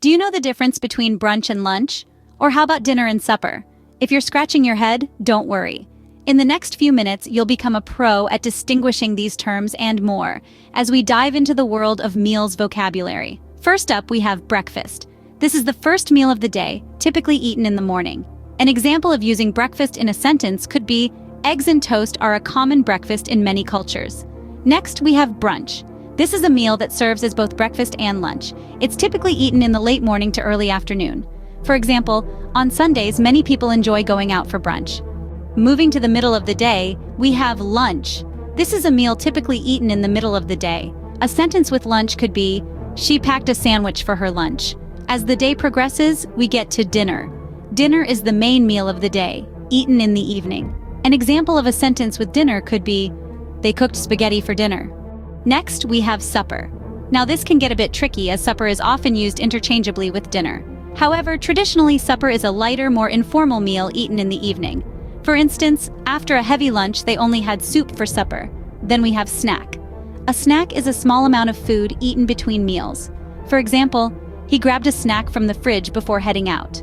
Do you know the difference between brunch and lunch? Or how about dinner and supper? If you're scratching your head, don't worry. In the next few minutes, you'll become a pro at distinguishing these terms and more, as we dive into the world of meals vocabulary. First up, we have breakfast. This is the first meal of the day, typically eaten in the morning. An example of using breakfast in a sentence could be, eggs and toast are a common breakfast in many cultures. Next, we have brunch. This is a meal that serves as both breakfast and lunch. It's typically eaten in the late morning to early afternoon. For example, on Sundays, many people enjoy going out for brunch. Moving to the middle of the day, we have lunch. This is a meal typically eaten in the middle of the day. A sentence with lunch could be, she packed a sandwich for her lunch. As the day progresses, we get to dinner. Dinner is the main meal of the day, eaten in the evening. An example of a sentence with dinner could be, they cooked spaghetti for dinner. Next, we have supper. Now this can get a bit tricky as supper is often used interchangeably with dinner. However, traditionally supper is a lighter, more informal meal eaten in the evening. For instance, after a heavy lunch, they only had soup for supper. Then we have snack. A snack is a small amount of food eaten between meals. For example, he grabbed a snack from the fridge before heading out.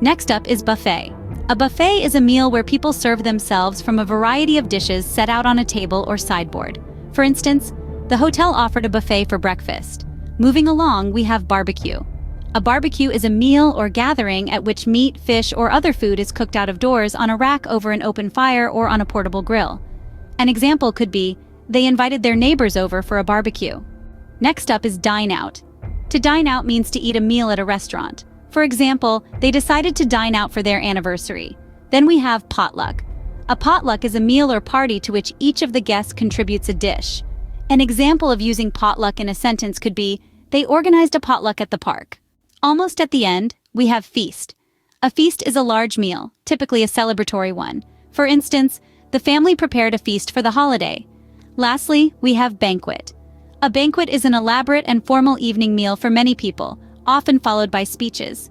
Next up is buffet. A buffet is a meal where people serve themselves from a variety of dishes set out on a table or sideboard. For instance, the hotel offered a buffet for breakfast. Moving along, we have barbecue. A barbecue is a meal or gathering at which meat, fish, or other food is cooked out of doors on a rack over an open fire or on a portable grill. An example could be, they invited their neighbors over for a barbecue. Next up is dine out. To dine out means to eat a meal at a restaurant. For example, they decided to dine out for their anniversary. Then we have potluck. A potluck is a meal or party to which each of the guests contributes a dish. An example of using potluck in a sentence could be, they organized a potluck at the park. Almost at the end, we have feast. A feast is a large meal, typically a celebratory one. For instance, the family prepared a feast for the holiday. Lastly, we have banquet. A banquet is an elaborate and formal evening meal for many people, often followed by speeches.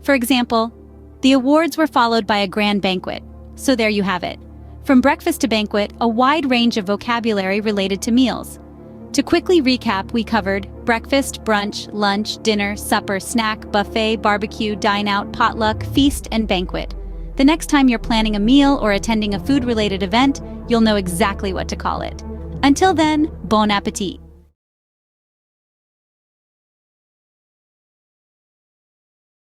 For example, the awards were followed by a grand banquet. So there you have it. From breakfast to banquet, a wide range of vocabulary related to meals. To quickly recap, we covered breakfast, brunch, lunch, dinner, supper, snack, buffet, barbecue, dine out, potluck, feast, and banquet. The next time you're planning a meal or attending a food-related event, you'll know exactly what to call it. Until then, bon appétit!